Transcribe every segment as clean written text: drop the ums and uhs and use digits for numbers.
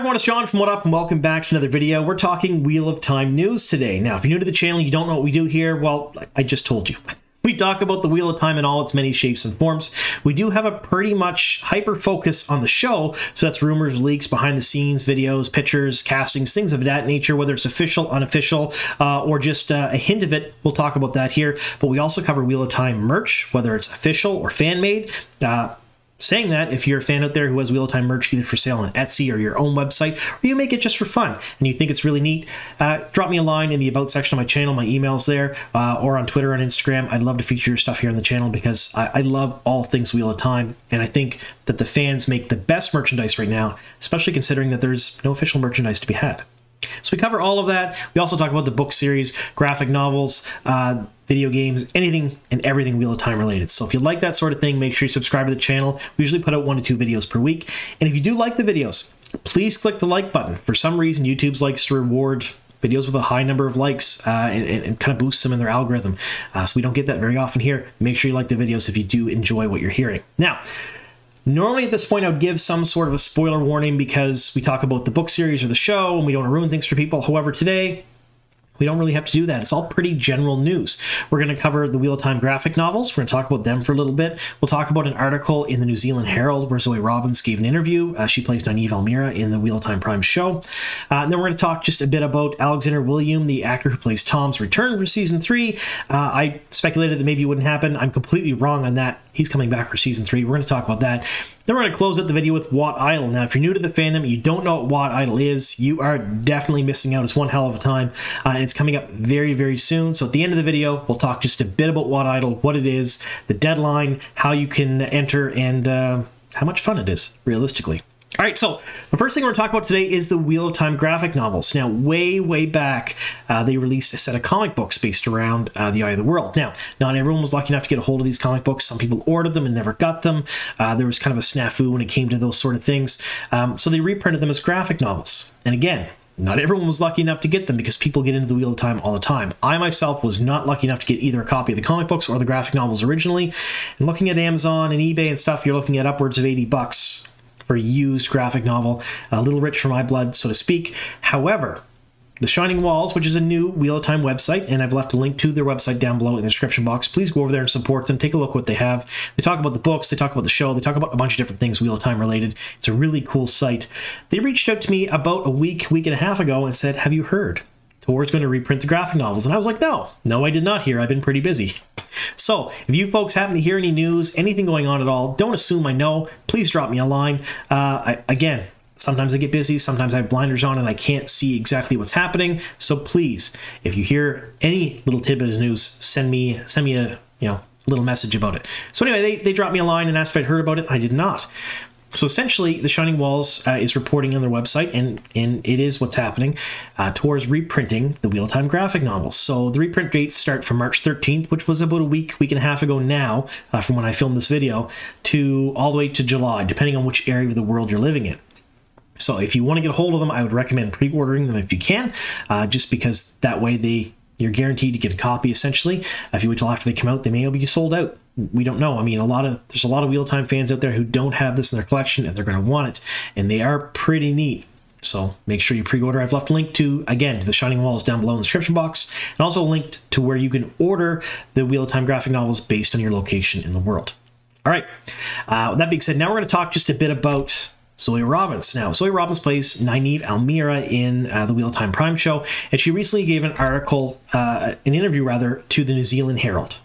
Hi everyone, it's John from WoT Up and welcome back to another video. We're talking Wheel of Time news today. Now, if you're new to the channel and you don't know what we do here, well, I just told you. We talk about the Wheel of Time in all its many shapes and forms. We do have a pretty much hyper focus on the show, so that's rumors, leaks, behind the scenes, videos, pictures, castings, things of that nature, whether it's official, unofficial, or just a hint of it. We'll talk about that here. But we also cover Wheel of Time merch, whether it's official or fan-made. Saying that, if you're a fan out there who has Wheel of Time merch either for sale on Etsy or your own website, or you make it just for fun and you think it's really neat, drop me a line in the About section of my channel. My email's there, or on Twitter and Instagram. I'd love to feature your stuff here on the channel because I love all things Wheel of Time, and I think that the fans make the best merchandise right now, especially considering that there's no official merchandise to be had. So we cover all of that. We also talk about the book series, graphic novels, video games, anything and everything Wheel of Time related. So if you like that sort of thing, make sure you subscribe to the channel. We usually put out 1 to 2 videos per week. And if you do like the videos, please click the like button. For some reason, YouTube likes to reward videos with a high number of likes and kind of boosts them in their algorithm. So we don't get that very often here. Make sure you like the videos if you do enjoy what you're hearing. Now, normally at this point, I would give some sort of a spoiler warning because we talk about the book series or the show and we don't want to ruin things for people. However, today, we don't really have to do that. It's all pretty general news. We're going to cover the Wheel of Time graphic novels. We're going to talk about them for a little bit. We'll talk about an article in the Zealand Herald where Zoe Robbins gave an interview. She plays Nynaeve Almira in the Wheel of Time Prime show. And then we're going to talk just a bit about Alexandre Willaume, the actor who plays Thom's return for season 3. I speculated that maybe it wouldn't happen. I'm completely wrong on that. He's coming back for season 3. We're going to talk about that. Then we're going to close out the video with WoT Idol. Now, if you're new to the fandom, you don't know what WoT Idol is, you are definitely missing out. It's one hell of a time, and it's coming up very, very soon. So at the end of the video, we'll talk just a bit about WoT Idol, what it is, the deadline, how you can enter, and how much fun it is, realistically. All right, so the first thing we're going to talk about today is the Wheel of Time graphic novels. Now, way back, they released a set of comic books based around the Eye of the World. Now, not everyone was lucky enough to get a hold of these comic books. Some people ordered them and never got them. There was kind of a snafu when it came to those sort of things. So they reprinted them as graphic novels. And again, not everyone was lucky enough to get them because people get into the Wheel of Time all the time. I myself was not lucky enough to get either a copy of the comic books or the graphic novels originally. And looking at Amazon and eBay and stuff, you're looking at upwards of $80 for a used graphic novel, a little rich for my blood, so to speak. However, The Shining Walls, which is a new Wheel of Time website, and I've left a link to their website down below in the description box. Please go over there and support them. Take a look at what they have. They talk about the books, they talk about the show, they talk about a bunch of different things Wheel of Time related. It's a really cool site. They reached out to me about a week and a half ago and said, have you heard? Tor's going to reprint the graphic novels. And I was like, no, I did not hear. I've been pretty busy. So if you folks happen to hear any news, anything going on at all, don't assume I know. Please drop me a line. Again, sometimes I get busy. Sometimes I have blinders on and I can't see exactly what's happening. So please, if you hear any little tidbit of news, send me a little message about it. So anyway, they dropped me a line and asked if I'd heard about it. I did not. So essentially, The Shining Walls is reporting on their website, and it is what's happening. Tor's reprinting the Wheel of Time graphic novels. So the reprint dates start from March 13th, which was about a week and a half ago now, from when I filmed this video, to all the way to July, depending on which area of the world you're living in. So if you want to get a hold of them, I would recommend pre-ordering them if you can, just because that way you're guaranteed to get a copy, essentially. If you wait till after they come out, they may be sold out. We don't know. I mean, there's a lot of Wheel of Time fans out there who don't have this in their collection, and they're going to want it, and they are pretty neat. So make sure you pre-order. I've left a link to The Shining Walls down below in the description box, and also linked to where you can order the Wheel of Time graphic novels based on your location in the world. All right. With that being said, now we're going to talk just a bit about Zoe Robbins. Now, Zoe Robbins plays Nynaeve Almira in the Wheel of Time Prime show, and she recently gave an interview to the Zealand Herald.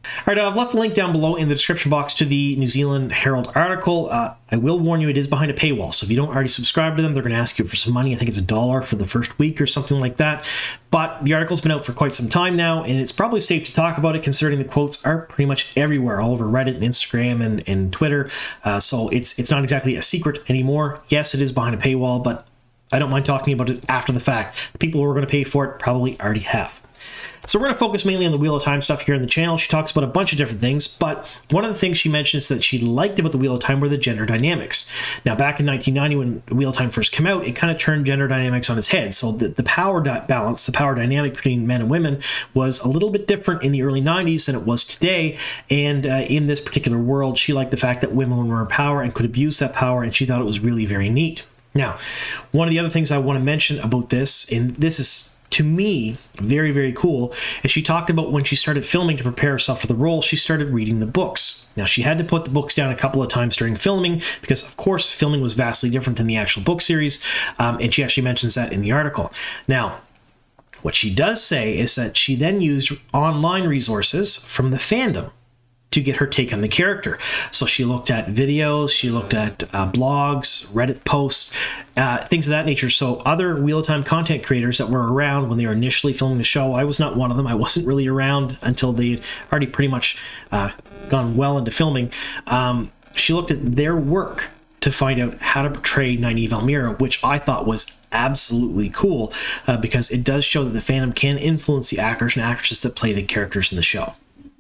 All right, I've left a link down below in the description box to the Zealand Herald article. I will warn you, it is behind a paywall, so if you don't already subscribe to them, they're going to ask you for some money. I think it's $1 for the first week or something like that. But the article's been out for quite some time now, and it's probably safe to talk about it considering the quotes are pretty much everywhere, all over Reddit and Instagram and Twitter. So it's not exactly a secret anymore. Yes, it is behind a paywall, but I don't mind talking about it after the fact. The people who are going to pay for it probably already have. So we're going to focus mainly on the Wheel of Time stuff here in the channel. She talks about a bunch of different things, but one of the things she mentions that she liked about the Wheel of Time were the gender dynamics. Now, back in 1990, when the Wheel of Time first came out, it kind of turned gender dynamics on its head. So the power balance, the power dynamic between men and women was a little bit different in the early 90s than it was today. And in this particular world, she liked the fact that women were in power and could abuse that power, and she thought it was really very neat. Now, one of the other things I want to mention about this, and this is, to me, very, very cool, is she talked about when she started filming to prepare herself for the role, she started reading the books. Now, she had to put the books down a couple of times during filming because, of course, filming was vastly different than the actual book series, and she actually mentions that in the article. Now, what she does say is that she then used online resources from the fandom to get her take on the character. So she looked at videos, she looked at blogs, Reddit posts, things of that nature. So other Wheel of Time content creators that were around when they were initially filming the show, I was not one of them. I wasn't really around until they already pretty much gone well into filming. She looked at their work to find out how to portray Nynaeve Almira, which I thought was absolutely cool because it does show that the fandom can influence the actors and actresses that play the characters in the show.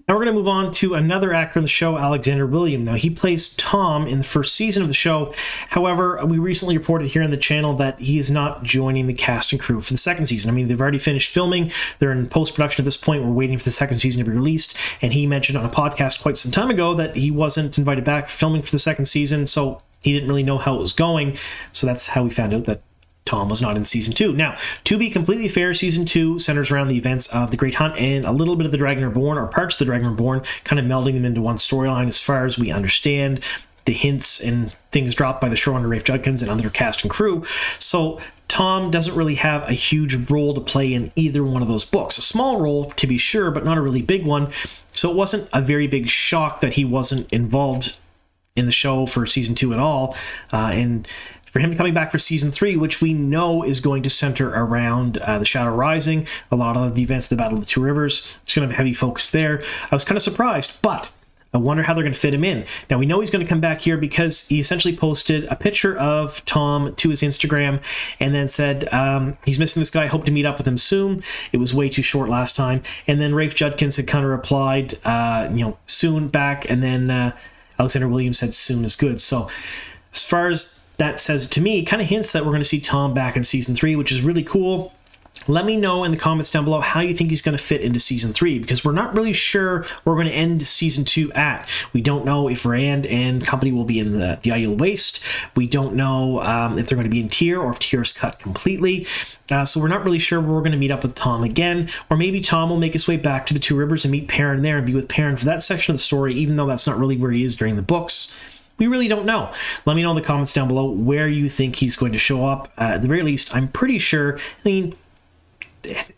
Now we're going to move on to another actor in the show, Alexandre Willaume. Now, he plays Thom in the first season of the show. However, we recently reported here on the channel that he is not joining the cast and crew for the second season. I mean, they've already finished filming. They're in post-production at this point. We're waiting for the second season to be released. And he mentioned on a podcast quite some time ago that he wasn't invited back for filming for the second season, so he didn't really know how it was going. So that's how we found out that Thom was not in Season 2. Now, to be completely fair, Season 2 centers around the events of The Great Hunt and a little bit of The Dragon Reborn, or parts of The Dragon Reborn, kind of melding them into one storyline as far as we understand the hints and things dropped by the showrunner Rafe Judkins and other cast and crew. So Thom doesn't really have a huge role to play in either one of those books. A small role, to be sure, but not a really big one. So it wasn't a very big shock that he wasn't involved in the show for Season 2 at all. And for him coming back for Season 3, which we know is going to center around the Shadow Rising, a lot of the events of the Battle of the Two Rivers, it's going to have a heavy focus there. I was kind of surprised, but I wonder how they're going to fit him in. Now, we know he's going to come back here because he essentially posted a picture of Thom to his Instagram and then said, he's missing this guy, hope to meet up with him soon. It was way too short last time. And then Rafe Judkins had kind of replied, soon back, and then Alexandre Willaume said soon is good. So as far as that says to me, kind of hints that we're going to see Thom back in Season 3, which is really cool. Let me know in the comments down below how you think he's going to fit into Season 3, because we're not really sure where we're going to end Season 2 at. We don't know if Rand and company will be in the Aiel Waste. We don't know if they're going to be in Tyr or if Tyr is cut completely. So we're not really sure where we're going to meet up with Thom again, or maybe Thom will make his way back to the Two Rivers and meet Perrin there and be with Perrin for that section of the story, even though that's not really where he is during the books. We really don't know. Let me know in the comments down below where you think he's going to show up. At the very least, I'm pretty sure, I mean,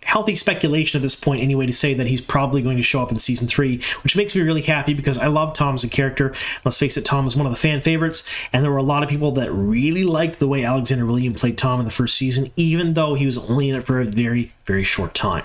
healthy speculation at this point anyway, to say that he's probably going to show up in Season 3, which makes me really happy because I love Thom as a character. Let's face it, Thom is one of the fan favorites, and there were a lot of people that really liked the way Alexandre Willaume played Thom in the first season, even though he was only in it for a very, very short time.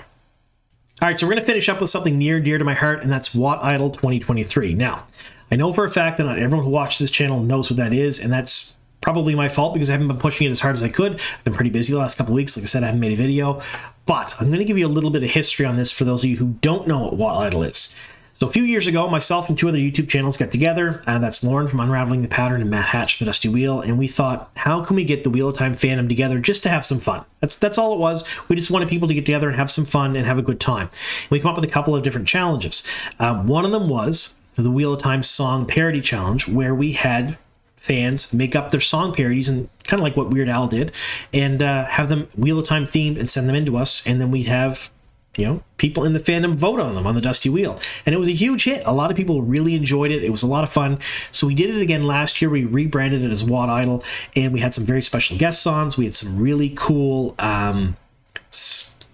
All right, so we're going to finish up with something near and dear to my heart, and that's WoT Idol 2023. Now, I know for a fact that not everyone who watches this channel knows what that is, and that's probably my fault because I haven't been pushing it as hard as I could. I've been pretty busy the last couple of weeks. Like I said, I haven't made a video, but I'm going to give you a little bit of history on this for those of you who don't know what WoT Idol is. So a few years ago, myself and two other YouTube channels got together, and that's Lauren from Unraveling the Pattern and Matt Hatch from the Dusty Wheel, and we thought, how can we get the Wheel of Time fandom together just to have some fun? That's all it was. We just wanted people to get together and have some fun and have a good time. And we came up with a couple of different challenges. One of them was the Wheel of Time Song Parody Challenge, where we had fans make up their song parodies, and kind of like what Weird Al did, and have them Wheel of Time themed and send them in to us, and then we'd have, you know, people in the fandom vote on them on the Dusty Wheel. And it was a huge hit. A lot of people really enjoyed it. It was a lot of fun. So we did it again last year. We rebranded it as WoT Idol, and we had some very special guest songs. We had some really cool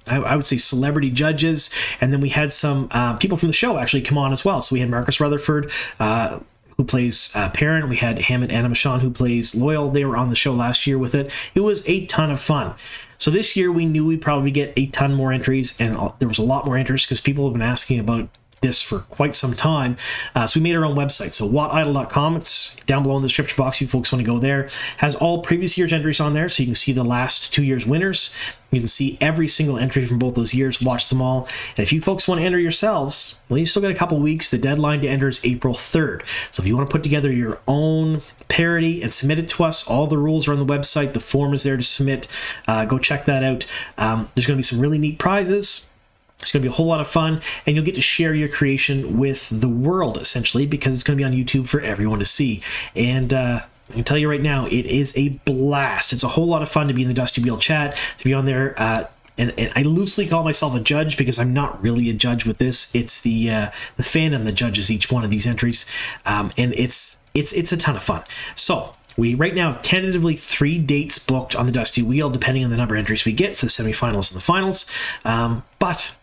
I would say celebrity judges, and then we had some people from the show actually come on as well. So we had Marcus Rutherford, who plays Perrin. We had Hammond Animashon, who plays Loyal. They were on the show last year with it. It was a ton of fun. So this year we knew we'd probably get a ton more entries, and there was a lot more interest because people have been asking about this for quite some time. So we made our own website. So WOTIDOL.com. It's down below in the description box if you folks want to go there. Has all previous year's entries on there, so you can see the last 2 years winners. You can see every single entry from both those years, watch them all. And if you folks want to enter yourselves, well, you still got a couple weeks. The deadline to enter is April 3rd. So if you want to put together your own parody and submit it to us, all the rules are on the website. The form is there to submit. Go check that out. There's going to be some really neat prizes. It's going to be a whole lot of fun, and you'll get to share your creation with the world, essentially, because it's going to be on YouTube for everyone to see. And I can tell you right now, it is a blast. It's a whole lot of fun to be in the Dusty Wheel chat, to be on there. And I loosely call myself a judge because I'm not really a judge with this. It's the fandom that judges each one of these entries, and it's a ton of fun. So we right now have tentatively 3 dates booked on the Dusty Wheel, depending on the number of entries we get for the semifinals and the finals. But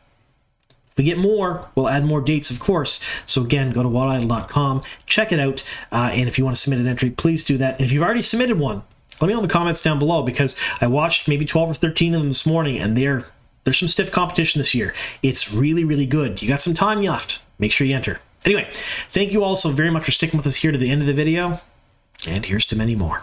if we get more, we'll add more dates, of course. So again, go to WOTIDOL.com, check it out, and if you want to submit an entry, please do that. And if you've already submitted one, let me know in the comments down below, because I watched maybe 12 or 13 of them this morning, and there's some stiff competition this year. It's really, really good. You got some time left. Make sure you enter. Anyway, thank you all so very much for sticking with us here to the end of the video, and here's to many more.